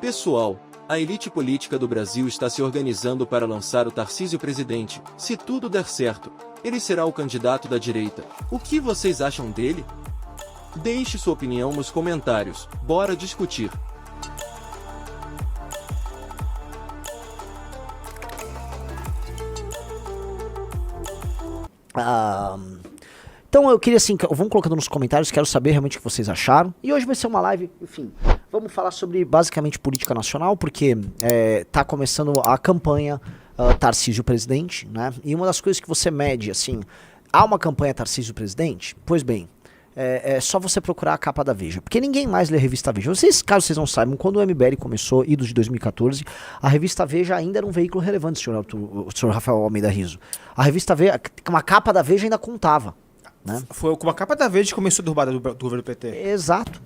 Pessoal, a elite política do Brasil está se organizando para lançar o Tarcísio presidente. Se tudo der certo, ele será o candidato da direita. O que vocês acham dele? Deixe sua opinião nos comentários. Bora discutir. Então eu queria assim, vamos colocando nos comentários, quero saber realmente o que vocês acharam. E hoje vai ser uma live, enfim, vamos falar sobre basicamente política nacional, porque tá começando a campanha Tarcísio presidente, né? E uma das coisas que você mede, assim, há uma campanha Tarcísio presidente? Pois bem, é só você procurar a capa da Veja, porque ninguém mais lê a revista Veja. Caso vocês não saibam, quando o MBL começou, idos de 2014, a revista Veja ainda era um veículo relevante, senhor Rafael Almeida Riso. A revista Veja, uma capa da Veja ainda contava. Né? Foi com a capa da Veja que começou a derrubada do governo PT. Exato.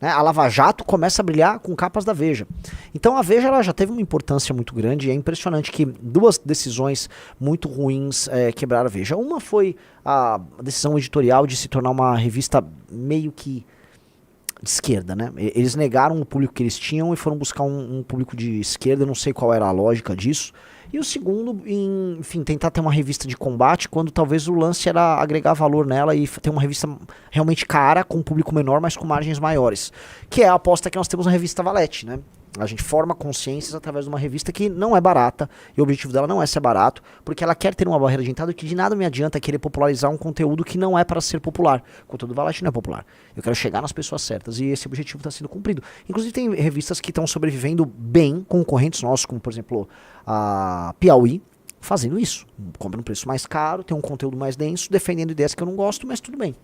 Né? A Lava Jato começa a brilhar com capas da Veja. Então a Veja ela já teve uma importância muito grande e é impressionante que duas decisões muito ruins quebraram a Veja. Uma foi a decisão editorial de se tornar uma revista meio que de esquerda, né? Eles negaram o público que eles tinham e foram buscar um público de esquerda, eu não sei qual era a lógica disso. E o segundo, enfim, tentar ter uma revista de combate, quando talvez o lance era agregar valor nela e ter uma revista realmente cara, com um público menor, mas com margens maiores. Que é a aposta que nós temos na revista Valete, né? A gente forma consciências através de uma revista que não é barata, e o objetivo dela não é ser barato, porque ela quer ter uma barreira de entrada que de nada me adianta querer popularizar um conteúdo que não é para ser popular. O conteúdo Valete não é popular. Eu quero chegar nas pessoas certas, e esse objetivo está sendo cumprido. Inclusive tem revistas que estão sobrevivendo bem, concorrentes nossos, como por exemplo a Piauí, fazendo isso. Compra um preço mais caro, tem um conteúdo mais denso, defendendo ideias que eu não gosto, mas tudo bem.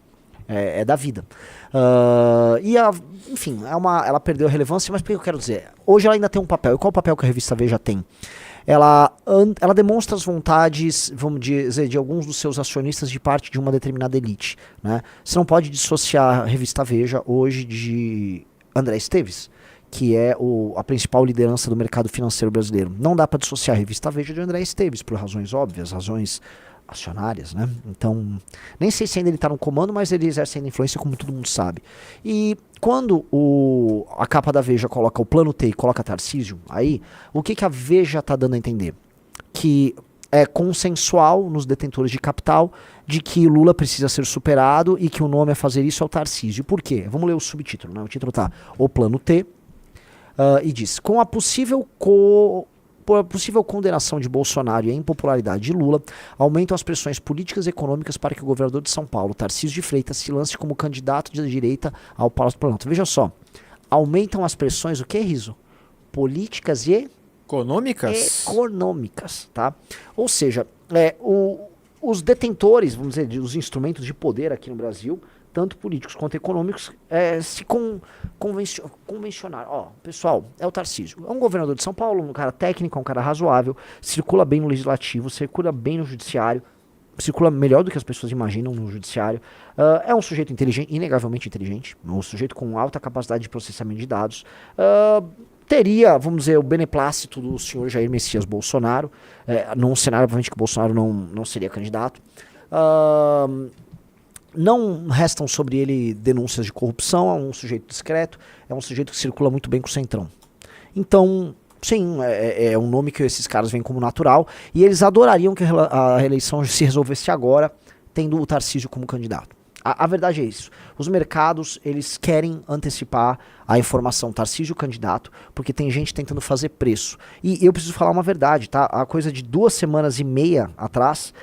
É da vida. Enfim, ela perdeu a relevância, mas por que eu quero dizer? Hoje ela ainda tem um papel. E qual o papel que a revista Veja tem? Ela demonstra as vontades, vamos dizer, de alguns dos seus acionistas de parte de uma determinada elite. Né? Você não pode dissociar a revista Veja hoje de André Esteves, que é a principal liderança do mercado financeiro brasileiro. Não dá para dissociar a revista Veja de André Esteves, por razões óbvias, razões acionárias, né? Então, nem sei se ainda ele está no comando, mas ele exerce ainda influência, como todo mundo sabe. E quando a capa da Veja coloca o plano T e coloca Tarcísio, aí, o que a Veja está dando a entender? Que é consensual nos detentores de capital de que Lula precisa ser superado e que o nome a fazer isso é o Tarcísio. Por quê? Vamos ler o subtítulo, né? O título tá O Plano T e diz: com a possível condenação de Bolsonaro e a impopularidade de Lula, aumentam as pressões políticas e econômicas para que o governador de São Paulo, Tarcísio de Freitas, se lance como candidato de direita ao Palácio do Planalto. Veja só, aumentam as pressões, o que, Riso? Políticas e econômicas, tá? Ou seja, os detentores, vamos dizer, os instrumentos de poder aqui no Brasil, tanto políticos quanto econômicos, se convencionaram. Ó, pessoal, é o Tarcísio. É um governador de São Paulo, um cara técnico, um cara razoável, circula bem no legislativo, circula bem no judiciário, circula melhor do que as pessoas imaginam no judiciário. É um sujeito inteligente, inegavelmente inteligente, um sujeito com alta capacidade de processamento de dados. Teria, vamos dizer, o beneplácito do senhor Jair Messias Bolsonaro, num cenário, obviamente, que o Bolsonaro não seria candidato. Não restam sobre ele denúncias de corrupção, é um sujeito discreto, é um sujeito que circula muito bem com o Centrão. Então, sim, é um nome que esses caras veem como natural, e eles adorariam que a eleição se resolvesse agora, tendo o Tarcísio como candidato. A verdade é isso. Os mercados, eles querem antecipar a informação Tarcísio candidato, porque tem gente tentando fazer preço. E eu preciso falar uma verdade, tá? A coisa de 2 semanas e meia atrás,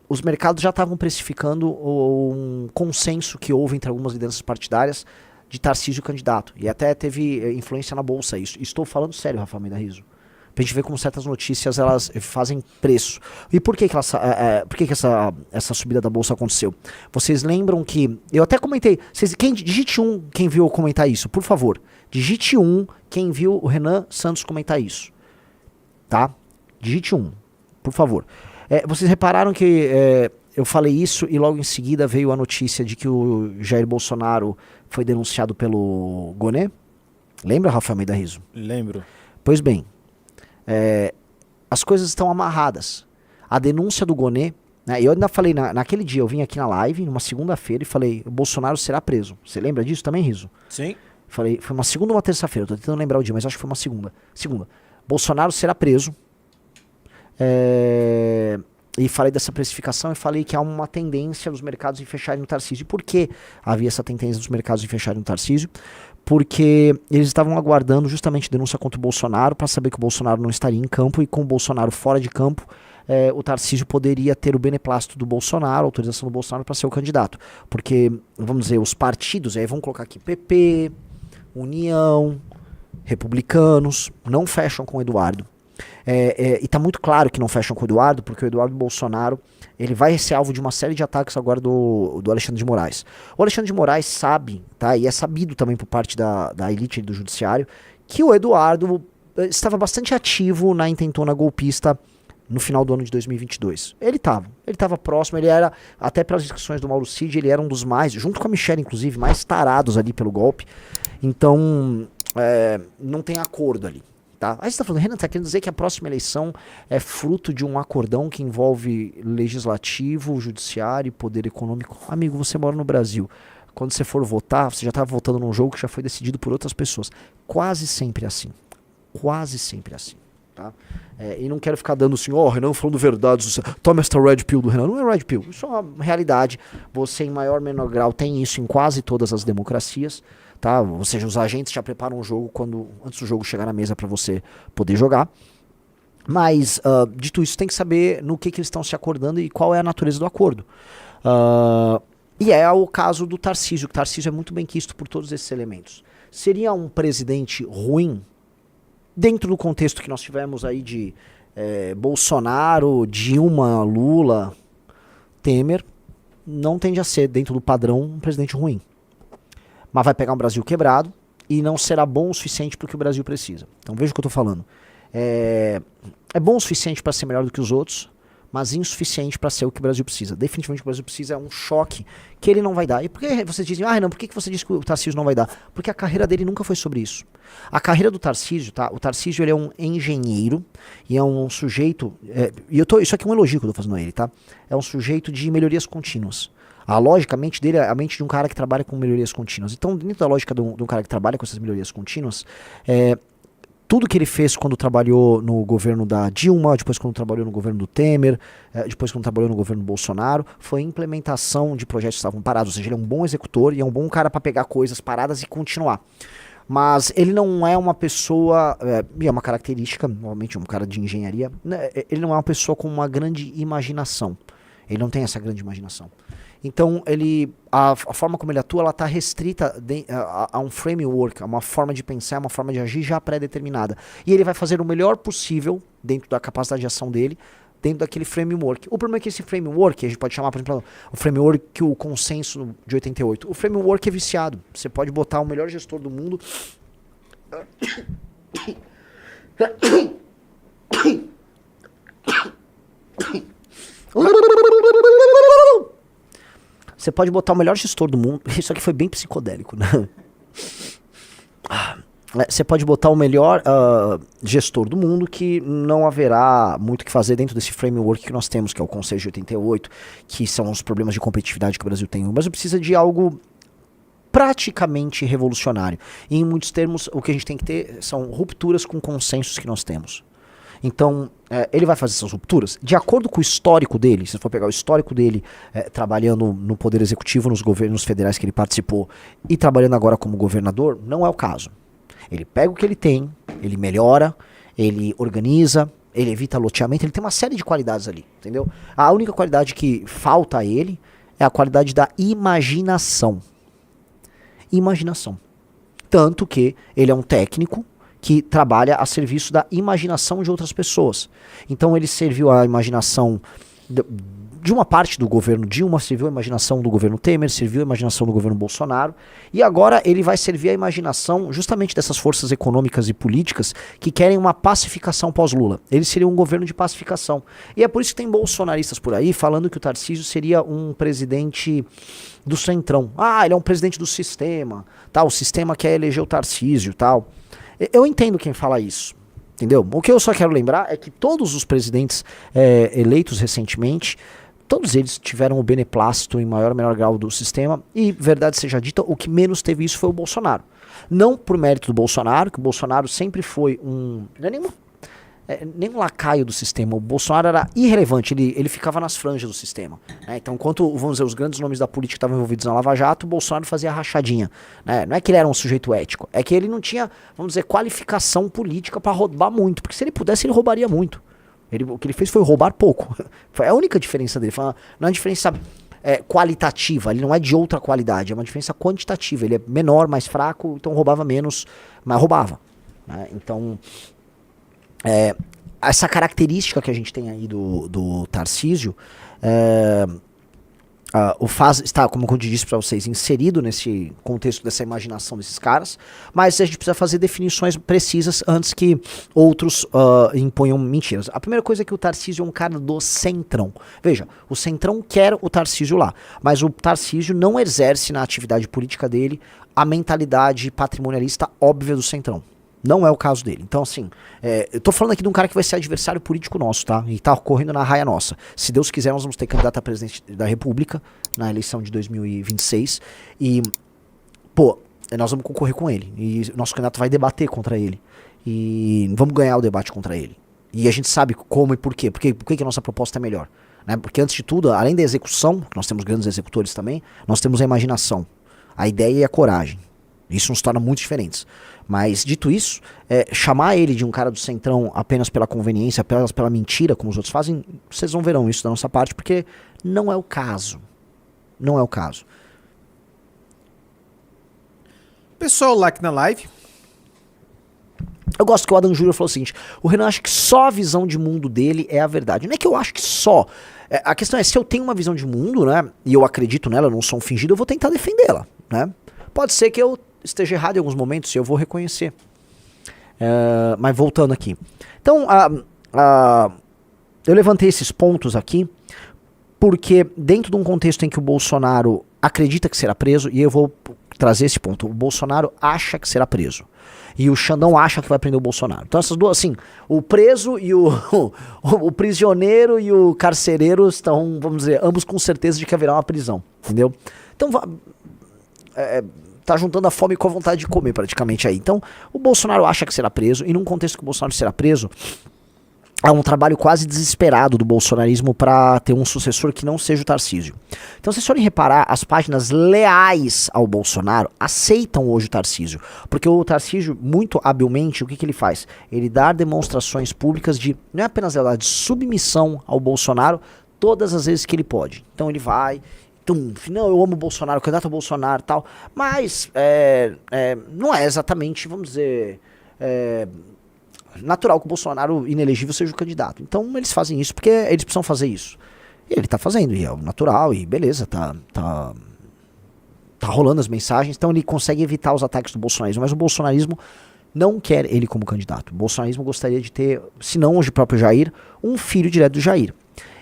os mercados já estavam precificando um consenso que houve entre algumas lideranças partidárias de Tarcísio candidato. E até teve influência na Bolsa isso. Estou falando sério, Rafael Almeida Riso. Pra gente ver como certas notícias elas fazem preço. E por que essa subida da Bolsa aconteceu? Vocês lembram que... Eu até comentei... digite quem viu eu comentar isso, por favor. Digite quem viu o Renan Santos comentar isso. Tá? Digite por favor. Vocês repararam que eu falei isso e logo em seguida veio a notícia de que o Jair Bolsonaro foi denunciado pelo Gonê? Lembra, Rafael Almeida Riso? Lembro. Pois bem, as coisas estão amarradas. A denúncia do Gonê, né, eu ainda falei, naquele dia eu vim aqui na live, numa segunda-feira, e falei, o Bolsonaro será preso. Você lembra disso também, Riso? Sim. Falei, foi uma segunda ou uma terça-feira, tô tentando lembrar o dia, mas acho que foi uma segunda. Bolsonaro será preso. E falei dessa precificação e falei que há uma tendência dos mercados em fecharem no Tarcísio. E por que havia essa tendência dos mercados em fecharem no Tarcísio? Porque eles estavam aguardando justamente denúncia contra o Bolsonaro para saber que o Bolsonaro não estaria em campo, e com o Bolsonaro fora de campo, o Tarcísio poderia ter o beneplácito do Bolsonaro, a autorização do Bolsonaro para ser o candidato. Porque, vamos dizer, os partidos, aí vamos colocar aqui PP, União, Republicanos, não fecham com o Eduardo. E está muito claro que não fecham com o Eduardo, porque o Eduardo Bolsonaro ele vai ser alvo de uma série de ataques agora do Alexandre de Moraes. O Alexandre de Moraes sabe, tá, e é sabido também por parte da elite do judiciário, que o Eduardo estava bastante ativo na intentona golpista no final do ano de 2022. Ele estava próximo, ele era, até pelas inscrições do Mauro Cid, ele era um dos mais, junto com a Michelle inclusive, mais tarados ali pelo golpe. Então, não tem acordo ali. Tá? Aí você está falando, Renan, está querendo dizer que a próxima eleição é fruto de um acordão que envolve legislativo, judiciário e poder econômico? Amigo, você mora no Brasil. Quando você for votar, você já está votando num jogo que já foi decidido por outras pessoas. Quase sempre assim. Quase sempre assim. Tá? E não quero ficar dando assim, Renan falando verdade, toma esta red pill do Renan. Não é red pill, isso é uma realidade. Você em maior ou menor grau tem isso em quase todas as democracias. Tá? Ou seja, os agentes já preparam o jogo antes do jogo chegar na mesa para você poder jogar. Mas, dito isso, tem que saber no que eles estão se acordando e qual é a natureza do acordo. E é o caso do Tarcísio. O Tarcísio é muito bem quisto por todos esses elementos. Seria um presidente ruim, dentro do contexto que nós tivemos aí de Bolsonaro, Dilma, Lula, Temer, não tende a ser, dentro do padrão, um presidente ruim. Mas vai pegar um Brasil quebrado e não será bom o suficiente para o que o Brasil precisa. Então veja o que eu estou falando. É bom o suficiente para ser melhor do que os outros, mas insuficiente para ser o que o Brasil precisa. Definitivamente o que o Brasil precisa é um choque que ele não vai dar. E por que vocês dizem, Renan, por que você diz que o Tarcísio não vai dar? Porque a carreira dele nunca foi sobre isso. A carreira do Tarcísio, tá? O Tarcísio ele é um engenheiro e é um sujeito, isso aqui é um elogio que eu estou fazendo a ele, tá? É um sujeito de melhorias contínuas. A lógica, a mente dele é a mente de um cara que trabalha com melhorias contínuas. Então, dentro da lógica de um cara que trabalha com essas melhorias contínuas, tudo que ele fez quando trabalhou no governo da Dilma, depois quando trabalhou no governo do Temer, depois quando trabalhou no governo do Bolsonaro, foi implementação de projetos que estavam parados. Ou seja, ele é um bom executor e é um bom cara para pegar coisas paradas e continuar. Mas ele não é uma pessoa, e é uma característica, normalmente um cara de engenharia, né, ele não é uma pessoa com uma grande imaginação. Ele não tem essa grande imaginação. Então, a forma como ele atua, ela está restrita a um framework, a uma forma de pensar, uma forma de agir já pré-determinada. E ele vai fazer o melhor possível, dentro da capacidade de ação dele, dentro daquele framework. O problema é que esse framework, a gente pode chamar, por exemplo, o framework que o consenso de 88, o framework é viciado. Você pode botar o melhor gestor do mundo... Você pode botar o melhor gestor do mundo. Isso aqui foi bem psicodélico, né? Você pode botar o melhor gestor do mundo, que não haverá muito o que fazer dentro desse framework que nós temos, que é o Conselho de 88, que são os problemas de competitividade que o Brasil tem. O Brasil precisa de algo praticamente revolucionário. E, em muitos termos, o que a gente tem que ter são rupturas com consensos que nós temos. Então, ele vai fazer essas rupturas de acordo com o histórico dele. Se você for pegar o histórico dele trabalhando no Poder Executivo, nos governos federais que ele participou, e trabalhando agora como governador, não é o caso. Ele pega o que ele tem, ele melhora, ele organiza, ele evita loteamento, ele tem uma série de qualidades ali, entendeu? A única qualidade que falta a ele é a qualidade da imaginação. Imaginação. Tanto que ele é um técnico que trabalha a serviço da imaginação de outras pessoas. Então ele serviu a imaginação de uma parte do governo Dilma, serviu a imaginação do governo Temer, serviu a imaginação do governo Bolsonaro, e agora ele vai servir a imaginação justamente dessas forças econômicas e políticas que querem uma pacificação pós-Lula. Ele seria um governo de pacificação. E é por isso que tem bolsonaristas por aí falando que o Tarcísio seria um presidente do centrão. Ele é um presidente do sistema, o sistema quer eleger o Tarcísio, tal. Eu entendo quem fala isso, entendeu? O que eu só quero lembrar é que todos os presidentes eleitos recentemente todos eles tiveram o beneplácito em maior ou menor grau do sistema, e, verdade seja dita, o que menos teve isso foi o Bolsonaro. Não por mérito do Bolsonaro, que o Bolsonaro sempre foi não é nenhum lacaio do sistema. O Bolsonaro era irrelevante, ele ficava nas franjas do sistema, né? Então, enquanto, vamos dizer, os grandes nomes da política estavam envolvidos na Lava Jato, o Bolsonaro fazia rachadinha, né? Não é que ele era um sujeito ético, é que ele não tinha, vamos dizer, qualificação política para roubar muito, porque se ele pudesse, ele roubaria muito. O que ele fez foi roubar pouco. Foi a única diferença dele. Não é uma diferença qualitativa, ele não é de outra qualidade, é uma diferença quantitativa. Ele é menor, mais fraco, então roubava menos, mas roubava, né? Então, essa característica que a gente tem aí do Tarcísio está, como eu disse para vocês, inserido nesse contexto dessa imaginação desses caras, mas a gente precisa fazer definições precisas antes que outros imponham mentiras. A primeira coisa é que o Tarcísio é um cara do Centrão. Veja, o Centrão quer o Tarcísio lá, mas o Tarcísio não exerce na atividade política dele a mentalidade patrimonialista óbvia do Centrão. Não é o caso dele. Então, assim, eu tô falando aqui de um cara que vai ser adversário político nosso, tá? E tá correndo na raia nossa. Se Deus quiser, nós vamos ter candidato a presidente da República na eleição de 2026. E, pô, nós vamos concorrer com ele. E nosso candidato vai debater contra ele. E vamos ganhar o debate contra ele. E a gente sabe como e por quê. Por que a nossa proposta é melhor? Né? Porque, antes de tudo, além da execução, que nós temos grandes executores também, nós temos a imaginação, a ideia e a coragem. Isso nos torna muito diferentes. Mas, dito isso, chamar ele de um cara do Centrão apenas pela conveniência, apenas pela mentira, como os outros fazem, vocês não verão isso da nossa parte, porque não é o caso. Não é o caso. Pessoal, like na live. Eu gosto que o Adam Júnior falou o seguinte: o Renan acha que só a visão de mundo dele é a verdade. Não é que eu acho que só. A questão é, se eu tenho uma visão de mundo, né, e eu acredito nela, eu não sou um fingido, eu vou tentar defendê-la, né? Pode ser que eu esteja errado em alguns momentos, eu vou reconhecer. Mas voltando aqui. Então, eu levantei esses pontos aqui porque, dentro de um contexto em que o Bolsonaro acredita que será preso, e eu vou trazer esse ponto, o Bolsonaro acha que será preso, e o Xandão acha que vai prender o Bolsonaro. Então, essas duas, assim, o preso e o prisioneiro e o carcereiro estão, vamos dizer, ambos com certeza de que haverá uma prisão, entendeu? Então, tá juntando a fome com a vontade de comer praticamente aí. Então, o Bolsonaro acha que será preso, e num contexto que o Bolsonaro será preso, há um trabalho quase desesperado do bolsonarismo para ter um sucessor que não seja o Tarcísio. Então, se vocês forem reparar, as páginas leais ao Bolsonaro aceitam hoje o Tarcísio, porque o Tarcísio, muito habilmente, o que ele faz? Ele dá demonstrações públicas de, não é apenas de submissão ao Bolsonaro todas as vezes que ele pode. Então, ele vai... Não, eu amo o Bolsonaro, candidato ao Bolsonaro e tal, mas não é exatamente, vamos dizer, natural que o Bolsonaro inelegível seja o candidato. Então eles fazem isso porque eles precisam fazer isso. E ele tá fazendo, e é o natural, e beleza, tá rolando as mensagens, então ele consegue evitar os ataques do bolsonarismo, mas o bolsonarismo não quer ele como candidato. O bolsonarismo gostaria de ter, se não hoje o próprio Jair, um filho direto do Jair.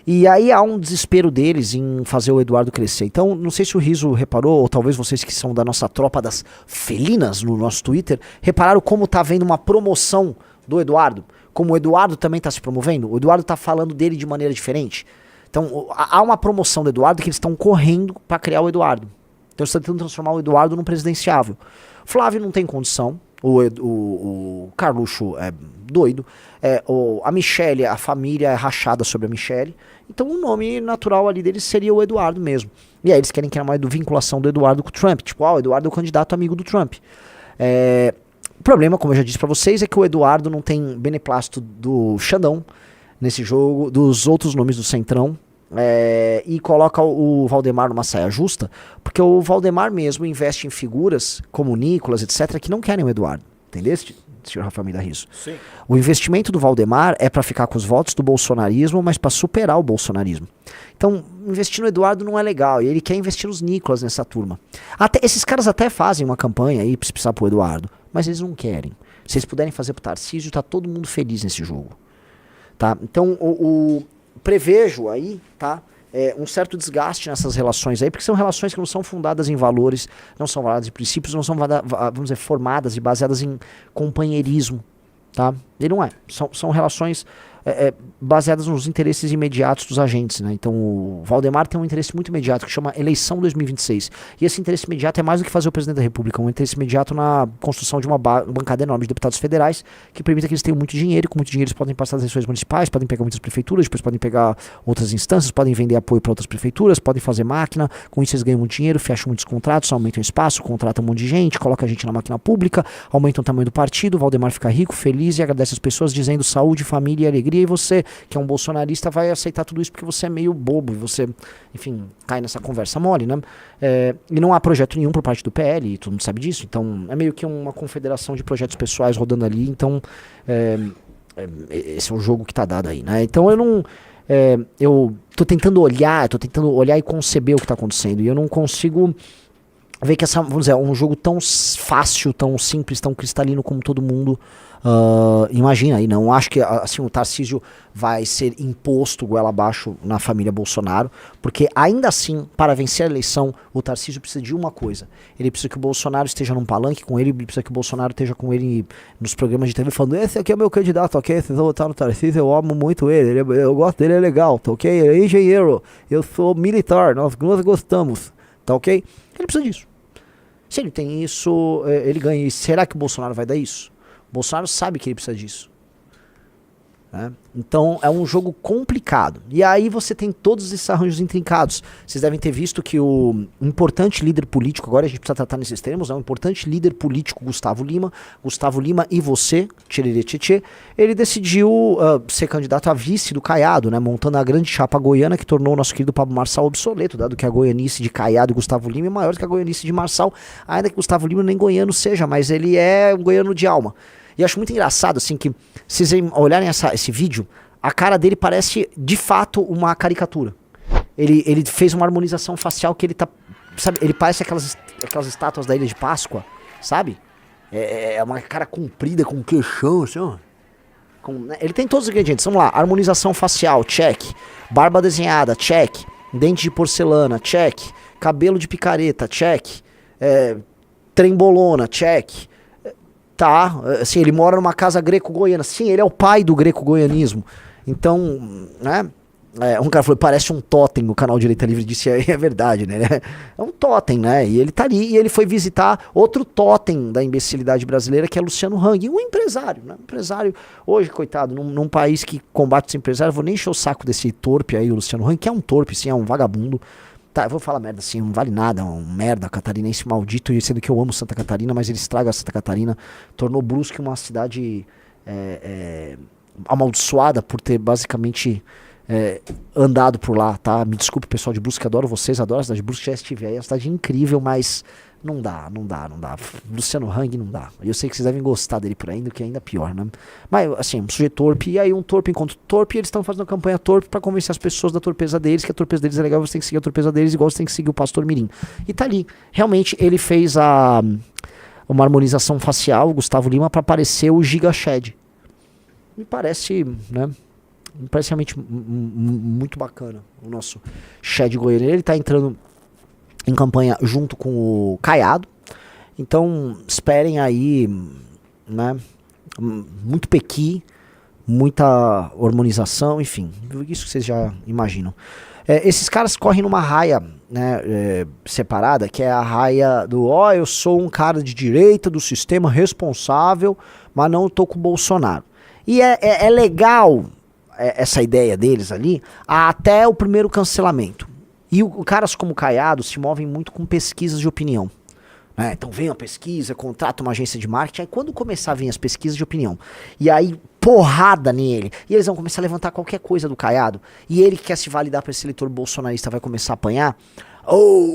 E aí há um desespero deles em fazer o Eduardo crescer. Então, não sei se o Riso reparou, ou talvez vocês que são da nossa tropa das felinas no nosso Twitter, repararam como tá havendo uma promoção do Eduardo. Como o Eduardo também tá se promovendo. O Eduardo tá falando dele de maneira diferente. Então, há uma promoção do Eduardo que eles estão correndo para criar o Eduardo. Então, eles estão tentando transformar o Eduardo num presidenciável. Flávio não tem condição. O Carluxo é doido. A Michelle, a família é rachada sobre a Michelle. Então o nome natural ali deles seria o Eduardo mesmo. E aí eles querem criar uma vinculação do Eduardo com o Trump. Tipo, o Eduardo é o candidato amigo do Trump. O problema, como eu já disse pra vocês, é que o Eduardo não tem beneplácito do Xandão nesse jogo, dos outros nomes do Centrão. E coloca o Valdemar numa saia justa, porque o Valdemar mesmo investe em figuras como o Nicolas, etc., que não querem o Eduardo. Entendeu, senhor Rafael Mida Riso? Sim. O investimento do Valdemar é para ficar com os votos do bolsonarismo, mas para superar o bolsonarismo. Então, investir no Eduardo não é legal, e ele quer investir nos Nicolas nessa turma. Esses caras até fazem uma campanha aí, se precisar pro Eduardo, mas eles não querem. Se eles puderem fazer pro Tarcísio, tá todo mundo feliz nesse jogo. Tá? Então, prevejo aí, tá? Um certo desgaste nessas relações aí, porque são relações que não são fundadas em valores, não são fundadas em princípios, não são, vamos dizer, formadas e baseadas em companheirismo, tá? E não é. São relações baseadas nos interesses imediatos dos agentes, né? Então o Valdemar tem um interesse muito imediato que chama eleição 2026. E esse interesse imediato é mais do que fazer o presidente da República, um interesse imediato na construção de uma bancada enorme de deputados federais que permita que eles tenham muito dinheiro, e com muito dinheiro eles podem passar as eleições municipais, podem pegar muitas prefeituras, depois podem pegar outras instâncias, podem vender apoio para outras prefeituras, podem fazer máquina, com isso eles ganham muito dinheiro, fecham muitos contratos, aumentam o espaço, contratam um monte de gente, colocam a gente na máquina pública, aumentam o tamanho do partido, o Valdemar fica rico, feliz e agradece as pessoas dizendo saúde, família e alegria, e você, que é um bolsonarista, vai aceitar tudo isso porque você é meio bobo e você, enfim, cai nessa conversa mole, né? E não há projeto nenhum por parte do PL, e todo mundo sabe disso, então é meio que uma confederação de projetos pessoais rodando ali, então esse é o jogo que tá dado aí, né? Então eu não... eu tô tentando olhar e conceber o que tá acontecendo, e eu não consigo ver que vamos dizer, um jogo tão fácil, tão simples, tão cristalino como todo mundo imagina. E não acho que assim, o Tarcísio vai ser imposto goela abaixo na família Bolsonaro, porque ainda assim, para vencer a eleição, o Tarcísio precisa de uma coisa. Ele precisa que o Bolsonaro esteja num palanque com ele, precisa que o Bolsonaro esteja com ele nos programas de TV falando, esse aqui é o meu candidato, ok? Vocês vão votar no Tarcísio, eu amo muito ele, eu gosto dele, é legal, tá ok? Ele é engenheiro, eu sou militar, nós gostamos, tá ok? Ele precisa disso. Se ele tem isso, ele ganha. E será que o Bolsonaro vai dar isso? O Bolsonaro sabe que ele precisa disso. Né? Então é um jogo complicado. E aí você tem todos esses arranjos intrincados. Vocês devem ter visto que o importante líder político, agora a gente precisa tratar nesses termos, o importante líder político Gustavo Lima e você, Tchererê Tchê, ele decidiu ser candidato a vice do Caiado, né? Montando a grande chapa goiana que tornou o nosso querido Pablo Marçal obsoleto, dado que a goianice de Caiado e Gustavo Lima é maior do que a goianice de Marçal, ainda que Gustavo Lima nem goiano seja, mas ele é um goiano de alma. E acho muito engraçado, assim, que se vocês olharem esse vídeo, a cara dele parece, de fato, uma caricatura. Ele fez uma harmonização facial que ele tá... Sabe, ele parece aquelas estátuas da Ilha de Páscoa, sabe? É uma cara comprida, com um queixão, assim, ó. Né? Ele tem todos os ingredientes. Vamos lá, harmonização facial, check. Barba desenhada, check. Dente de porcelana, check. Cabelo de picareta, check. Trembolona, check. Tá, assim, ele mora numa casa greco-goiana. Sim, ele é o pai do greco-goianismo. Então, né? Um cara falou, parece um totem no canal Direita Livre, disse, é verdade, né? É um totem, né? E ele tá ali, e ele foi visitar outro totem da imbecilidade brasileira, que é Luciano Hang, um empresário, né? Um empresário, hoje, coitado, num país que combate os empresários, vou nem encher o saco desse torpe aí, o Luciano Hang, que é um torpe, sim, é um vagabundo. Tá, eu vou falar merda assim, não vale nada, um merda catarinense maldito, e sendo que eu amo Santa Catarina, mas ele estraga Santa Catarina, tornou Brusque uma cidade amaldiçoada por ter basicamente andado por lá, tá? Me desculpe, pessoal de Brusque, adoro vocês, adoro a cidade de Brusque, já estive aí, é uma cidade incrível, mas não dá. Luciano Hang não dá. Eu sei que vocês devem gostar dele por aí, que é ainda pior, né? Mas, assim, um sujeito torpe, e aí um torpe encontra torpe, e eles estão fazendo uma campanha torpe pra convencer as pessoas da torpeza deles, que a torpeza deles é legal, você tem que seguir a torpeza deles, igual você tem que seguir o Pastor Mirim. E tá ali. Realmente, ele fez uma harmonização facial, o Gustavo Lima, pra parecer o Giga Shed. Me parece, né? Me parece realmente muito bacana o nosso Shed goiano. Ele tá entrando em campanha junto com o Caiado. Então, esperem aí, né? Muito pequi, muita hormonização, enfim. Isso que vocês já imaginam. Esses caras correm numa raia, né, separada, que é a raia do eu sou um cara de direita, do sistema responsável, mas não tô com o Bolsonaro. E é legal essa ideia deles ali até o primeiro cancelamento. E caras como o Caiado se movem muito com pesquisas de opinião. Né? Então vem uma pesquisa, contrata uma agência de marketing, aí quando começar a vir as pesquisas de opinião, e aí porrada nele, e eles vão começar a levantar qualquer coisa do Caiado, e ele que quer se validar para esse eleitor bolsonarista vai começar a apanhar,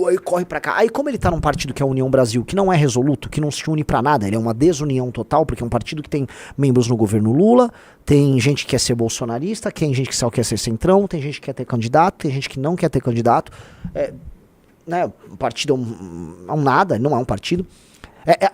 aí corre pra cá. Aí como ele tá num partido que é a União Brasil, que não é resoluto, que não se une pra nada, ele é uma desunião total, porque é um partido que tem membros no governo Lula, tem gente que quer ser bolsonarista, tem gente que só quer ser centrão, tem gente que quer ter candidato, tem gente que não quer ter candidato. Né, o partido é um nada, não é um partido.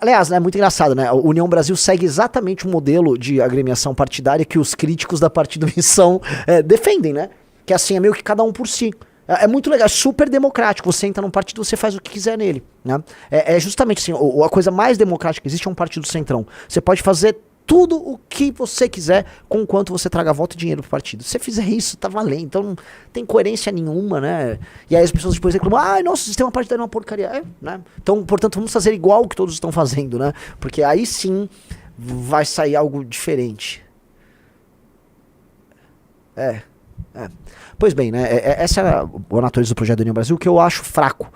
Aliás, é muito engraçado, né? A União Brasil segue exatamente o modelo de agremiação partidária que os críticos da Partido Missão defendem, né? Que assim, é meio que cada um por si. É muito legal, é super democrático. Você entra num partido, você faz o que quiser nele, né? É justamente assim, a coisa mais democrática que existe é um partido centrão. Você pode fazer tudo o que você quiser, com quanto você traga voto e dinheiro pro partido. Se você fizer isso, tá valendo. Então não tem coerência nenhuma, né? E aí as pessoas depois reclamam, nosso sistema partidário é uma porcaria. Né? Então, portanto, vamos fazer igual o que todos estão fazendo, né? Porque aí sim vai sair algo diferente. Pois bem, né? Essa é a natureza do projeto do União Brasil, que eu acho fraco.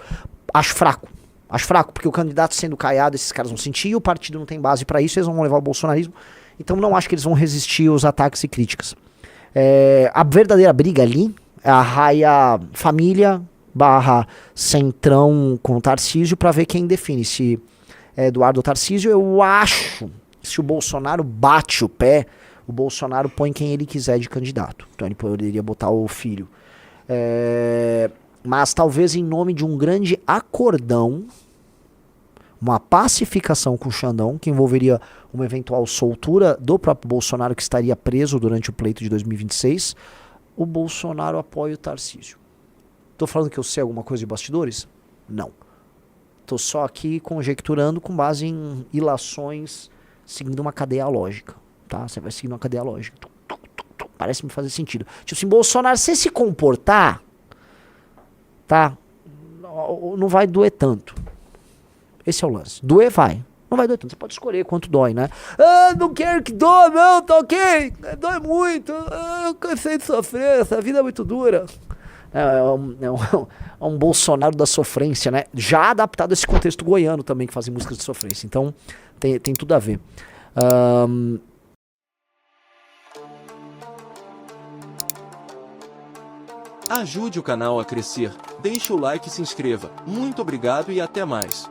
Acho fraco, porque o candidato sendo caiado, esses caras vão sentir, e o partido não tem base para isso, eles vão levar o bolsonarismo. Então não acho que eles vão resistir aos ataques e críticas. A verdadeira briga ali é a raia família / centrão com o Tarcísio para ver quem define. Se é Eduardo ou Tarcísio, eu acho que se o Bolsonaro bate o pé, o Bolsonaro põe quem ele quiser de candidato. Então ele poderia botar o filho. Mas talvez em nome de um grande acordão, uma pacificação com o Xandão, que envolveria uma eventual soltura do próprio Bolsonaro, que estaria preso durante o pleito de 2026, o Bolsonaro apoia o Tarcísio. Tô falando que eu sei alguma coisa de bastidores? Não. Tô só aqui conjecturando com base em ilações, seguindo uma cadeia lógica. Tá? Você vai seguindo uma cadeia lógica. Parece me fazer sentido. Tipo assim, Bolsonaro, se se comportar, tá? Não vai doer tanto. Esse é o lance. Doer vai. Não vai doer tanto. Você pode escolher quanto dói, né? Não quero que doa, não, tá ok? Dói muito. Eu cansei de sofrer. Essa vida é muito dura. É um Bolsonaro da sofrência, né? Já adaptado a esse contexto goiano também, que fazem músicas de sofrência. Então, tem tudo a ver. Ajude o canal a crescer. Deixe o like e se inscreva. Muito obrigado e até mais.